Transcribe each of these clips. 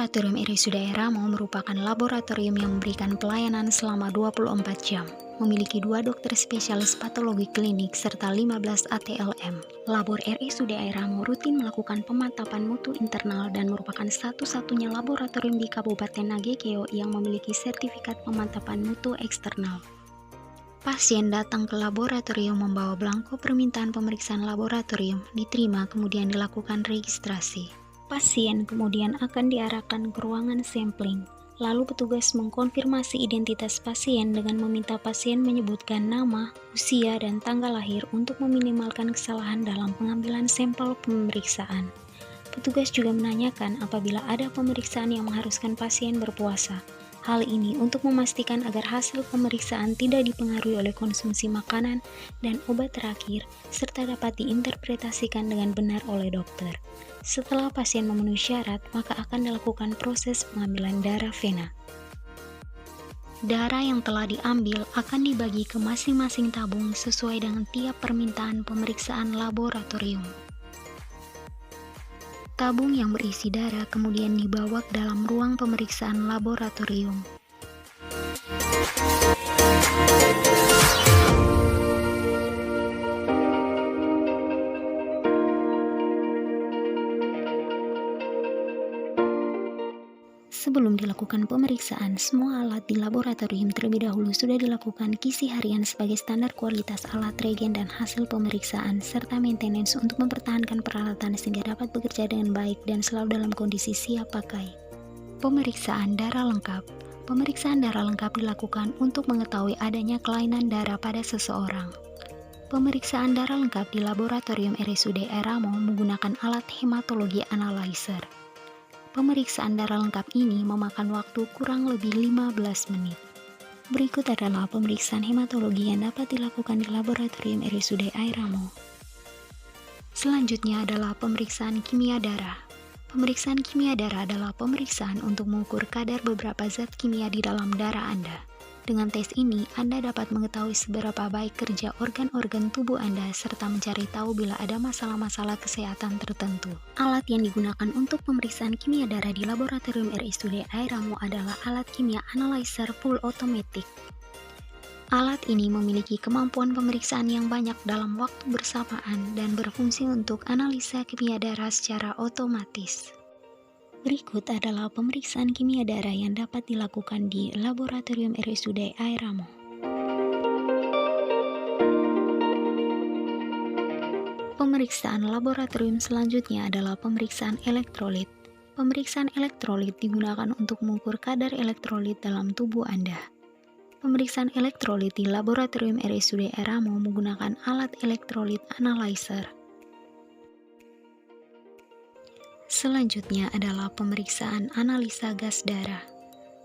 Laboratorium RSUD Ramo merupakan laboratorium yang memberikan pelayanan selama 24 jam. Memiliki 2 dokter spesialis patologi klinik serta 15 ATLM. Labor RSUD Ramo rutin melakukan pemantapan mutu internal dan merupakan satu-satunya laboratorium di Kabupaten Nagekeo yang memiliki sertifikat pemantapan mutu eksternal. Pasien datang ke laboratorium membawa belangko permintaan pemeriksaan laboratorium, diterima kemudian dilakukan registrasi. Pasien kemudian akan diarahkan ke ruangan sampling. Lalu petugas mengkonfirmasi identitas pasien dengan meminta pasien menyebutkan nama, usia, dan tanggal lahir untuk meminimalkan kesalahan dalam pengambilan sampel pemeriksaan. Petugas juga menanyakan apabila ada pemeriksaan yang mengharuskan pasien berpuasa. Hal ini untuk memastikan agar hasil pemeriksaan tidak dipengaruhi oleh konsumsi makanan dan obat terakhir, serta dapat diinterpretasikan dengan benar oleh dokter. Setelah pasien memenuhi syarat, maka akan dilakukan proses pengambilan darah vena. Darah yang telah diambil akan dibagi ke masing-masing tabung sesuai dengan tiap permintaan pemeriksaan laboratorium. Tabung yang berisi darah kemudian dibawa ke dalam ruang pemeriksaan laboratorium. Sebelum dilakukan pemeriksaan, semua alat di laboratorium terlebih dahulu sudah dilakukan kisi harian sebagai standar kualitas alat, reagen, dan hasil pemeriksaan, serta maintenance untuk mempertahankan peralatan sehingga dapat bekerja dengan baik dan selalu dalam kondisi siap pakai. Pemeriksaan darah lengkap. Pemeriksaan darah lengkap dilakukan untuk mengetahui adanya kelainan darah pada seseorang. Pemeriksaan darah lengkap di laboratorium RSUD Ramo menggunakan alat hematologi analyzer. Pemeriksaan darah lengkap ini memakan waktu kurang lebih 15 menit. Berikut adalah pemeriksaan hematologi yang dapat dilakukan di laboratorium RSUD Ramo. Selanjutnya adalah pemeriksaan kimia darah. Pemeriksaan kimia darah adalah pemeriksaan untuk mengukur kadar beberapa zat kimia di dalam darah Anda. Dengan tes ini, Anda dapat mengetahui seberapa baik kerja organ-organ tubuh Anda serta mencari tahu bila ada masalah-masalah kesehatan tertentu. Alat yang digunakan untuk pemeriksaan kimia darah di laboratorium RSUD Ramo adalah alat kimia analyzer full automatic. Alat ini memiliki kemampuan pemeriksaan yang banyak dalam waktu bersamaan dan berfungsi untuk analisa kimia darah secara otomatis. Berikut adalah pemeriksaan kimia darah yang dapat dilakukan di laboratorium RSUD Ramo. Pemeriksaan laboratorium selanjutnya adalah pemeriksaan elektrolit. Pemeriksaan elektrolit digunakan untuk mengukur kadar elektrolit dalam tubuh Anda. Pemeriksaan elektrolit di laboratorium RSUD Ramo menggunakan alat elektrolit analyzer. Selanjutnya adalah pemeriksaan analisa gas darah.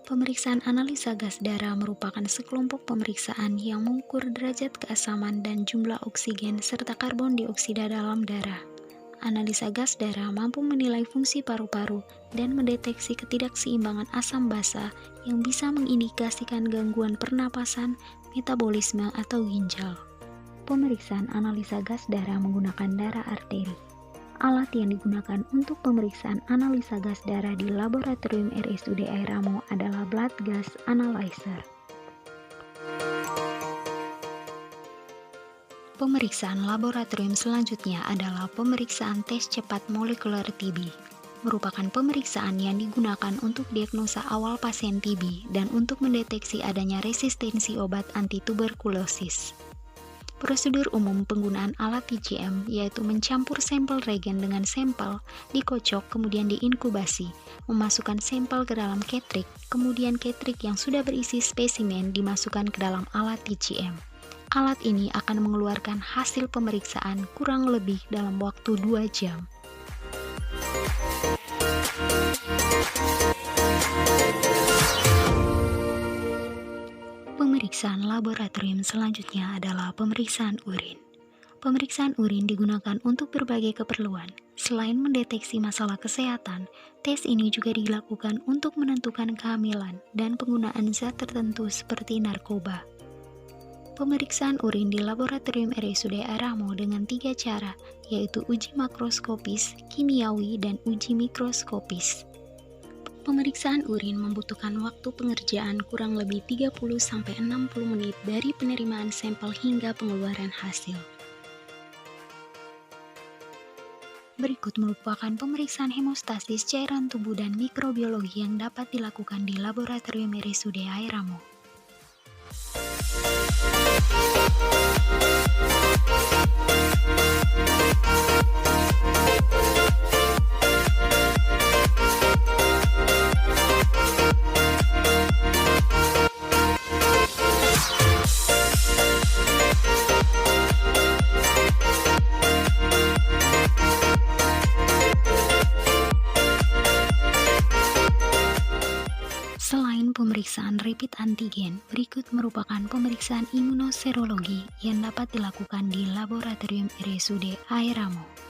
Pemeriksaan analisa gas darah merupakan sekelompok pemeriksaan yang mengukur derajat keasaman dan jumlah oksigen serta karbon dioksida dalam darah. Analisa gas darah mampu menilai fungsi paru-paru dan mendeteksi ketidakseimbangan asam basa yang bisa mengindikasikan gangguan pernapasan, metabolisme, atau ginjal. Pemeriksaan analisa gas darah menggunakan darah arteri. Alat yang digunakan untuk pemeriksaan analisa gas darah di laboratorium RSUD Ramo adalah blood gas analyzer. Pemeriksaan laboratorium selanjutnya adalah pemeriksaan tes cepat molekuler TB. Merupakan pemeriksaan yang digunakan untuk diagnosa awal pasien TB dan untuk mendeteksi adanya resistensi obat anti-tuberkulosis. Prosedur umum penggunaan alat TCM yaitu mencampur sampel reagen dengan sampel, dikocok kemudian diinkubasi, memasukkan sampel ke dalam ketrik, kemudian ketrik yang sudah berisi spesimen dimasukkan ke dalam alat TCM. Alat ini akan mengeluarkan hasil pemeriksaan kurang lebih dalam waktu 2 jam. Pemeriksaan laboratorium selanjutnya adalah pemeriksaan urin. Pemeriksaan urin digunakan untuk berbagai keperluan. Selain mendeteksi masalah kesehatan, tes ini juga dilakukan untuk menentukan kehamilan dan penggunaan zat tertentu seperti narkoba. Pemeriksaan urin di laboratorium RSUD Ramo dengan 3 cara, yaitu uji makroskopis, kimiawi, dan uji mikroskopis. Pemeriksaan urin membutuhkan waktu pengerjaan kurang lebih 30-60 menit dari penerimaan sampel hingga pengeluaran hasil. Berikut merupakan pemeriksaan hemostasis cairan tubuh dan mikrobiologi yang dapat dilakukan di laboratorium RSUD Airamo. Selain pemeriksaan rapid antigen, berikut merupakan pemeriksaan imunoserologi yang dapat dilakukan di laboratorium RSUD Airamo.